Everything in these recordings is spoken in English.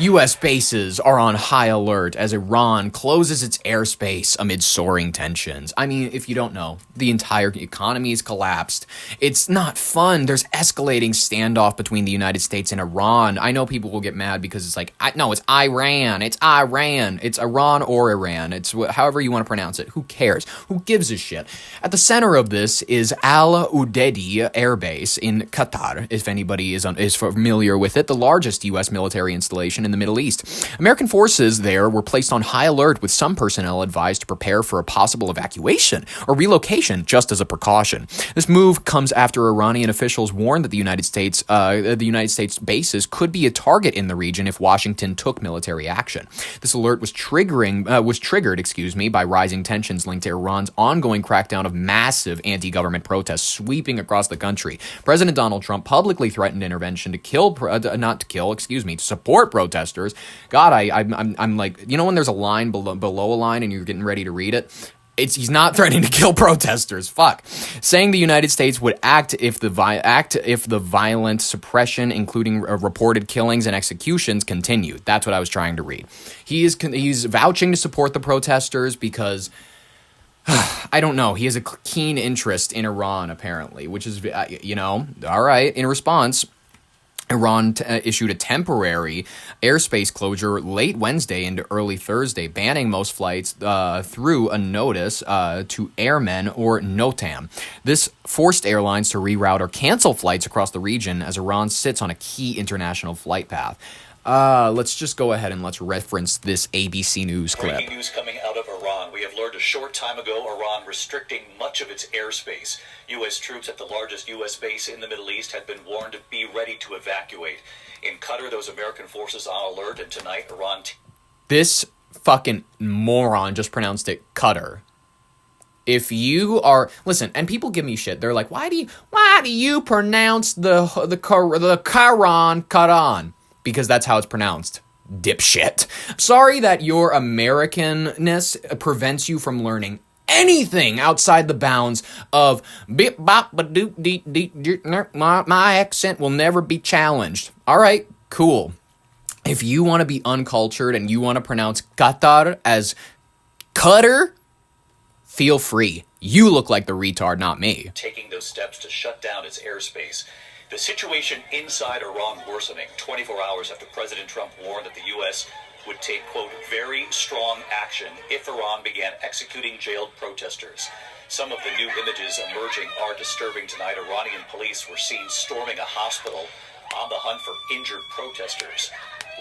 U.S. bases are on high alert as Iran closes its airspace amid soaring tensions. I mean, if you don't know, the entire economy has collapsed. It's not fun. There's escalating standoff between the United States and Iran. I know people will get mad because it's like, no, it's Iran. It's Iran. It's Iran or Iran. It's however you want to pronounce it. Who cares? Who gives a shit? At the center of this is Al Udeid Air Base in Qatar, if anybody is familiar with it, the largest U.S. military installation in the Middle East. American forces there were placed on high alert, with some personnel advised to prepare for a possible evacuation or relocation just as a precaution. This move comes after Iranian officials warned that the United States bases could be a target in the region if Washington took military action. This alert was triggered by rising tensions linked to Iran's ongoing crackdown of massive anti-government protests sweeping across the country. President Donald Trump publicly threatened intervention to support protesters. God, I'm like, you know when there's a line below a line and you're getting ready to read it? He's not threatening to kill protesters. Fuck. Saying the United States would act if the violent suppression, including reported killings and executions, continued. That's what I was trying to read. He's vouching to support the protesters because I don't know. He has a keen interest in Iran, apparently, which is, all right. In response, Iran issued a temporary airspace closure late Wednesday into early Thursday, banning most flights through a notice to airmen or NOTAM. This forced airlines to reroute or cancel flights across the region as Iran sits on a key international flight path. Let's just go ahead and let's reference this ABC News clip. Breaking news coming out of Iran. We have learned a short time ago Iran restricting much of its airspace. U.S. troops at the largest U.S. base in the Middle East had been warned to be ready to evacuate. In Qatar, those American forces on alert, and tonight Iran... This fucking moron just pronounced it Qatar. If you are... Listen, and people give me shit. They're like, why do you pronounce the Quran? Because that's how it's pronounced. Dipshit. Sorry that your Americanness prevents you from learning anything outside the bounds of bip bop ba doop dee dee. My accent will never be challenged. All right, cool. If you want to be uncultured and you want to pronounce Qatar as Qatar, feel free. You look like the retard, not me. Taking those steps to shut down its airspace. The situation inside Iran worsening 24 hours after President Trump warned that the U.S. would take, quote, very strong action if Iran began executing jailed protesters. Some of the new images emerging are disturbing tonight. Iranian police were seen storming a hospital on the hunt for injured protesters.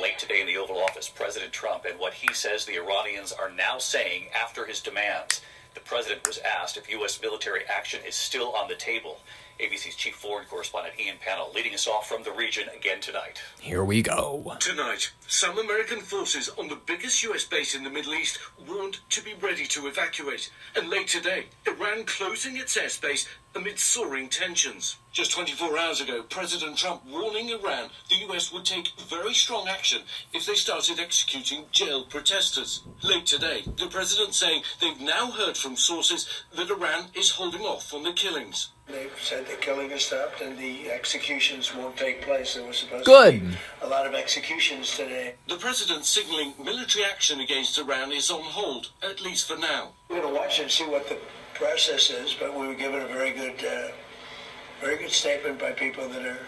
Late today in the Oval Office, President Trump and what he says the Iranians are now saying after his demands. The president was asked if U.S. military action is still on the table. ABC's chief foreign correspondent Ian Pannell leading us off from the region again tonight. Here we go. Tonight, some American forces on the biggest U.S. base in the Middle East warned to be ready to evacuate. And late today, Iran closing its airspace amid soaring tensions. Just 24 hours ago, President Trump warning Iran the U.S. would take very strong action if they started executing jailed protesters. Late today, the president saying they've now heard from sources that Iran is holding off on the killings. They've said the killing has stopped and the executions won't take place. There was supposed to be a lot of executions today. The president signaling military action against Iran is on hold, at least for now. We're going to watch and see what the process is, but we were given a very good statement by people that are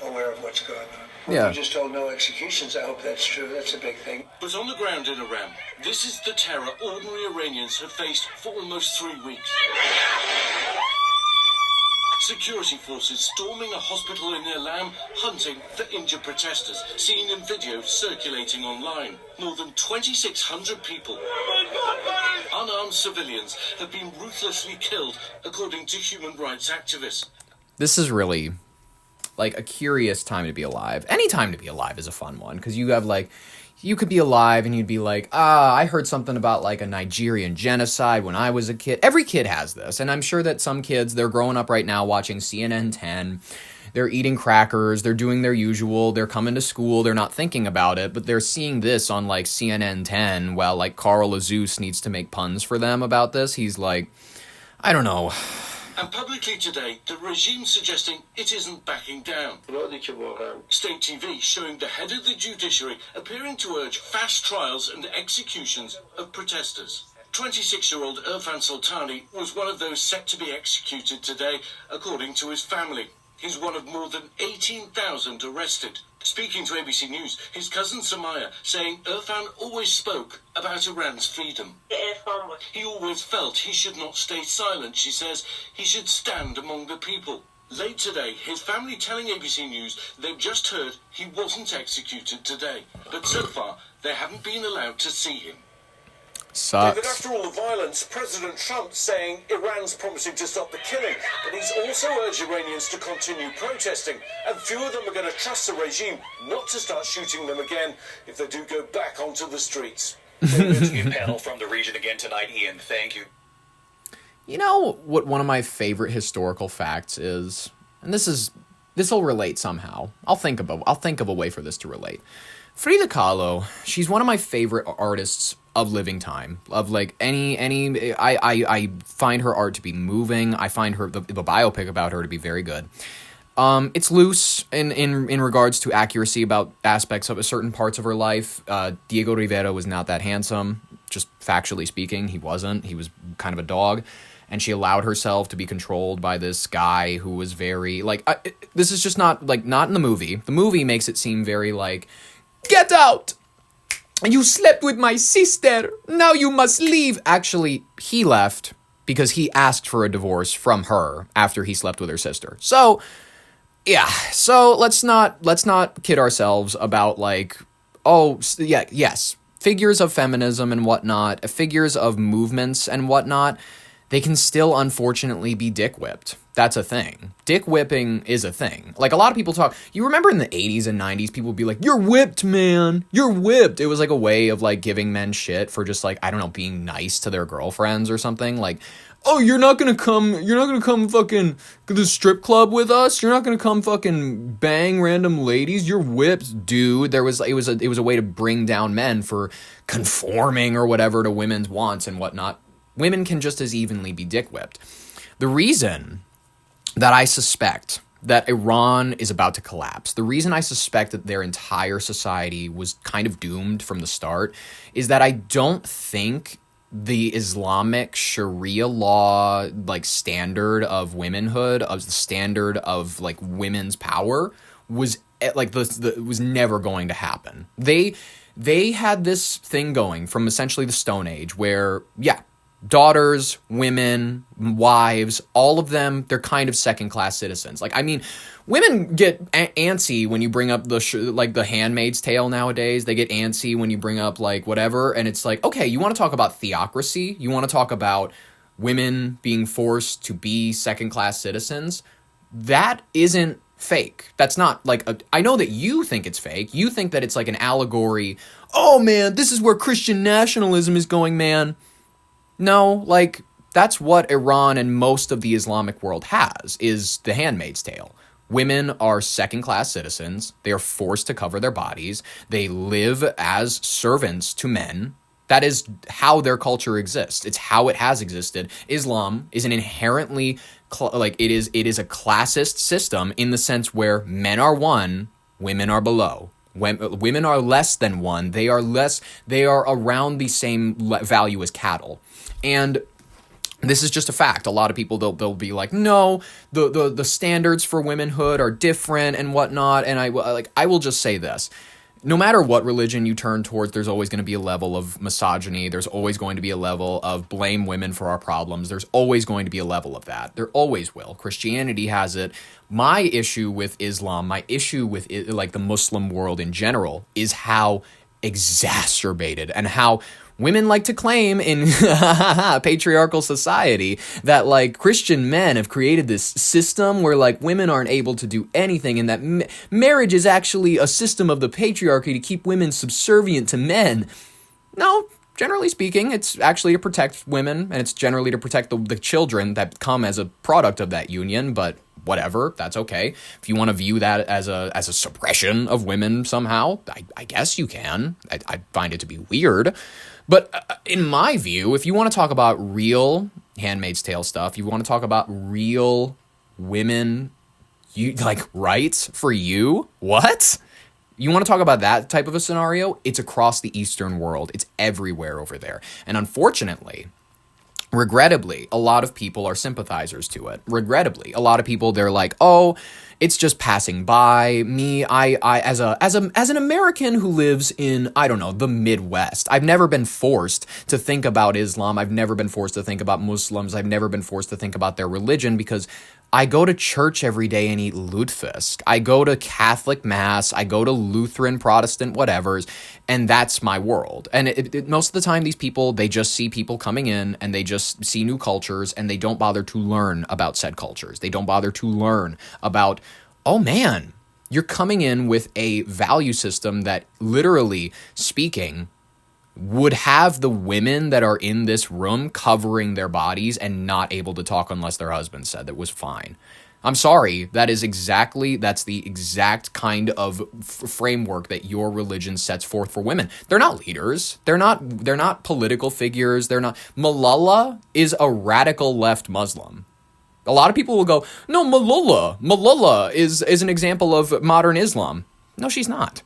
aware of what's going on. Yeah. We just told no executions. I hope that's true. That's a big thing. But on the ground in Iran, this is the terror ordinary Iranians have faced for almost 3 weeks. Security forces storming a hospital in Ilam, hunting for injured protesters, seen in videos circulating online. More than 2,600 people, unarmed civilians, have been ruthlessly killed, according to human rights activists. This is really like a curious time to be alive. Any time to be alive is a fun one, because you have like, you could be alive and you'd be like, I heard something about like a Nigerian genocide when I was a kid. Every kid has this, and I'm sure that some kids, they're growing up right now watching CNN 10. They're eating crackers, they're doing their usual, they're coming to school, they're not thinking about it, but they're seeing this on like CNN 10 while like Carl Azus needs to make puns for them about this. He's like, I don't know. And publicly today, the regime suggesting it isn't backing down. State TV showing the head of the judiciary appearing to urge fast trials and executions of protesters. 26-year-old Irfan Sultani was one of those set to be executed today, according to his family. He's one of more than 18,000 arrested. Speaking to ABC News, his cousin Samaya saying Irfan always spoke about Iran's freedom. He always felt he should not stay silent, she says. He should stand among the people. Late today, his family telling ABC News they've just heard he wasn't executed today. But so far, they haven't been allowed to see him. Sucks. David, after all the violence, President Trump saying Iran's promising to stop the killing, but he's also urged Iranians to continue protesting, and few of them are going to trust the regime not to start shooting them again if they do go back onto the streets. New panel from the region again tonight, Ian. Thank you. You know what one of my favorite historical facts is, and this'll relate somehow. I'll think of a way for this to relate. Frida Kahlo, she's one of my favorite artists of living time. Of like I find her art to be moving. I find the biopic about her to be very good. It's loose in regards to accuracy about aspects of certain parts of her life. Diego Rivera was not that handsome, just factually speaking. He wasn't. He was kind of a dog. And she allowed herself to be controlled by this guy who was very, this is just not in the movie. The movie makes it seem very get out! You slept with my sister. Now you must leave. Actually, he left because he asked for a divorce from her after he slept with her sister. So, yeah. So let's not kid ourselves about yes, figures of feminism and whatnot, figures of movements and whatnot. They can still, unfortunately, be dick whipped. That's a thing. Dick whipping is a thing. Like, a lot of people talk... You remember in the 80s and 90s, people would be like, you're whipped, man. You're whipped. It was like a way of, giving men shit for just, being nice to their girlfriends or something. Like, oh, you're not gonna come fucking to the strip club with us? You're not gonna come fucking bang random ladies? You're whipped, dude. It was a way to bring down men for conforming or whatever to women's wants and whatnot. Women can just as evenly be dick whipped. The reason that I suspect that Iran is about to collapse, the reason I suspect that their entire society was kind of doomed from the start, is that I don't think the Islamic Sharia law, standard of womanhood, of the standard of, women's power, was, was never going to happen. They had this thing going from essentially the Stone Age where, daughters, women, wives, all of them, they're kind of second-class citizens. Women get antsy when you bring up the Handmaid's Tale nowadays. They get antsy when you bring up, whatever, and it's okay, you want to talk about theocracy? You want to talk about women being forced to be second-class citizens? That isn't fake. That's not, I know that you think it's fake. You think that it's, an allegory. Oh, man, this is where Christian nationalism is going, man. No, that's what Iran and most of the Islamic world has, is the Handmaid's Tale. Women are second-class citizens. They are forced to cover their bodies. They live as servants to men. That is how their culture exists. It's how it has existed. Islam is an inherently, it is a classist system in the sense where men are one, women are below. Women are less than one. They are around the same value as cattle. And this is just a fact. A lot of people, they'll be like, no, the standards for womanhood are different and whatnot. And I will just say this. No matter what religion you turn towards, there's always going to be a level of misogyny. There's always going to be a level of blame women for our problems. There's always going to be a level of that. There always will. Christianity has it. My issue with Islam, my issue with the Muslim world in general, is how exacerbated and how women like to claim in patriarchal society that Christian men have created this system where women aren't able to do anything, and that marriage is actually a system of the patriarchy to keep women subservient to men. No, generally speaking, it's actually to protect women, and it's generally to protect the children that come as a product of that union, but whatever, that's okay. If you want to view that as a suppression of women somehow, I guess you can. I find it to be weird. But in my view, if you want to talk about real Handmaid's Tale stuff, you want to talk about real women, you like rights for you? What? You want to talk about that type of a scenario? It's across the Eastern world. It's everywhere over there. And unfortunately, regrettably, a lot of people are sympathizers to it. Regrettably, a lot of people, they're like, oh, it's just passing by me. I as an American who lives in, I don't know, the Midwest, I've never been forced to think about Islam. I've never been forced to think about Muslims. I've never been forced to think about their religion because I go to church every day and eat lutefisk. I go to Catholic Mass. I go to Lutheran, Protestant, whatevers, and that's my world. And most of the time, these people, they just see people coming in and they just see new cultures and they don't bother to learn about said cultures. They don't bother to learn about, oh man, you're coming in with a value system that, literally speaking, would have the women that are in this room covering their bodies and not able to talk unless their husband said that was fine. I'm sorry, that's the exact kind of framework that your religion sets forth for women. They're not leaders. They're not political figures. Malala is a radical left Muslim. A lot of people will go, no, Malala is an example of modern Islam. No, she's not.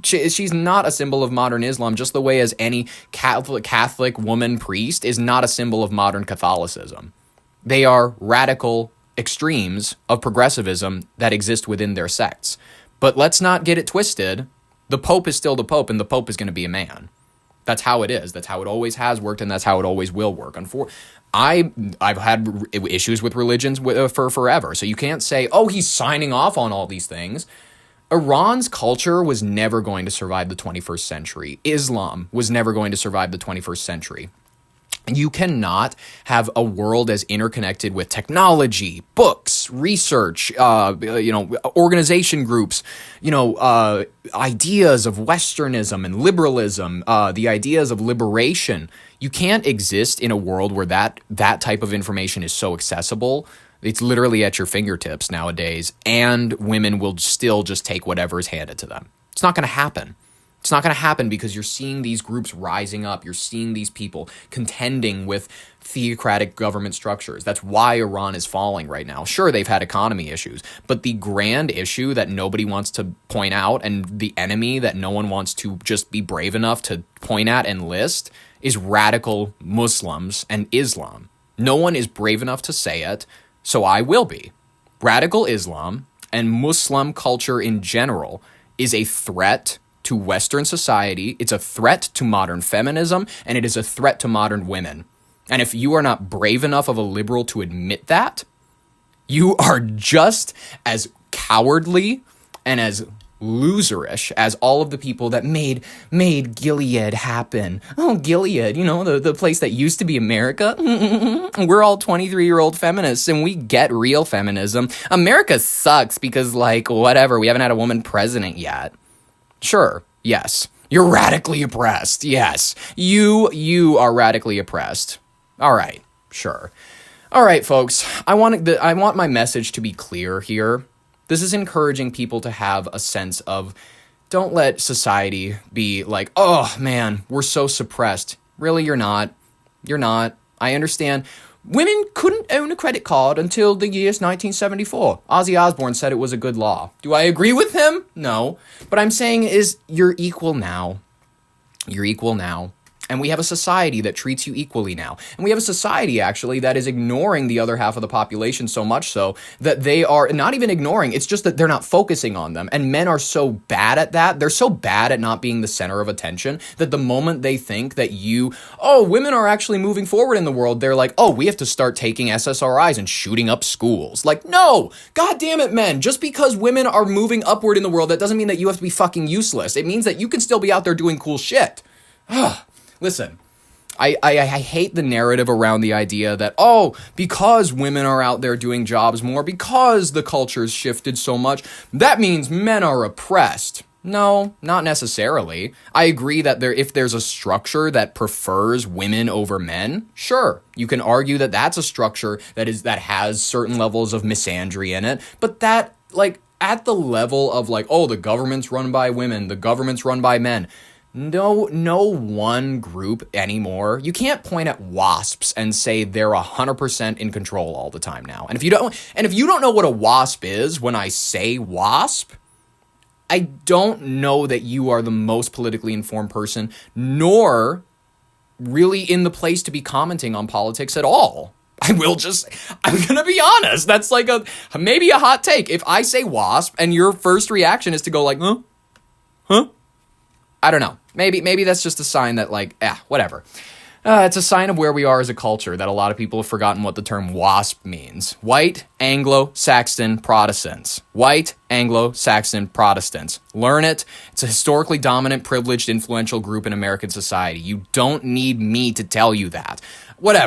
She's not a symbol of modern Islam, just the way as any Catholic woman priest is not a symbol of modern Catholicism. They are radical extremes of progressivism that exist within their sects. But let's not get it twisted. The Pope is still the Pope, and the Pope is going to be a man. That's how it is. That's how it always has worked, and that's how it always will work. I've had issues with religions for forever, so you can't say, oh, he's signing off on all these things. Iran's culture was never going to survive the 21st century. Islam was never going to survive the 21st century. You cannot have a world as interconnected with technology, books, research, organization groups, ideas of Westernism and liberalism, the ideas of liberation. You can't exist in a world where that type of information is so accessible. It's literally at your fingertips nowadays, and women will still just take whatever is handed to them. It's not going to happen. It's not going to happen because you're seeing these groups rising up. You're seeing these people contending with theocratic government structures. That's why Iran is falling right now. Sure, they've had economy issues, but the grand issue that nobody wants to point out and the enemy that no one wants to just be brave enough to point at and list is radical Muslims and Islam. No one is brave enough to say it. So I will be. Radical Islam and Muslim culture in general is a threat to Western society. It's a threat to modern feminism, and it is a threat to modern women. And if you are not brave enough of a liberal to admit that, you are just as cowardly and as loserish as all of the people that made Gilead happen. Oh, Gilead, the place that used to be America. We're all 23-year-old feminists and we get real feminism. America sucks because, whatever, we haven't had a woman president yet. Sure, yes. You're radically oppressed. Yes. You are radically oppressed. All right, sure. All right, folks. I want my message to be clear here. This is encouraging people to have a sense of, don't let society be like, oh man, we're so suppressed. Really, you're not. You're not. I understand. Women couldn't own a credit card until the year 1974. Ozzy Osbourne said it was a good law. Do I agree with him? No. But I'm saying is you're equal now. You're equal now. And we have a society that treats you equally now. And we have a society, actually, that is ignoring the other half of the population so much so that they are not even ignoring. It's just that they're not focusing on them. And men are so bad at that. They're so bad at not being the center of attention that the moment they think that women are actually moving forward in the world, they're like, oh, we have to start taking SSRIs and shooting up schools. Like, no, God damn it, men. Just because women are moving upward in the world, that doesn't mean that you have to be fucking useless. It means that you can still be out there doing cool shit. Listen, I hate the narrative around the idea that, because women are out there doing jobs more, because the culture's shifted so much, that means men are oppressed. No, not necessarily. I agree that if there's a structure that prefers women over men, sure, you can argue that that's a structure that has certain levels of misandry in it, but that, at the level of the government's run by women, the government's run by men, no one group anymore. You can't point at WASPs and say they're 100% in control all the time now. And if you don't know what a WASP is when I say WASP, I don't know that you are the most politically informed person, nor really in the place to be commenting on politics at all. I'm going to be honest. That's like maybe a hot take. If I say WASP and your first reaction is to go like, huh? I don't know. Maybe that's just a sign that whatever. It's a sign of where we are as a culture that a lot of people have forgotten what the term WASP means. White Anglo-Saxon Protestants. White Anglo-Saxon Protestants. Learn it. It's a historically dominant, privileged, influential group in American society. You don't need me to tell you that. Whatever.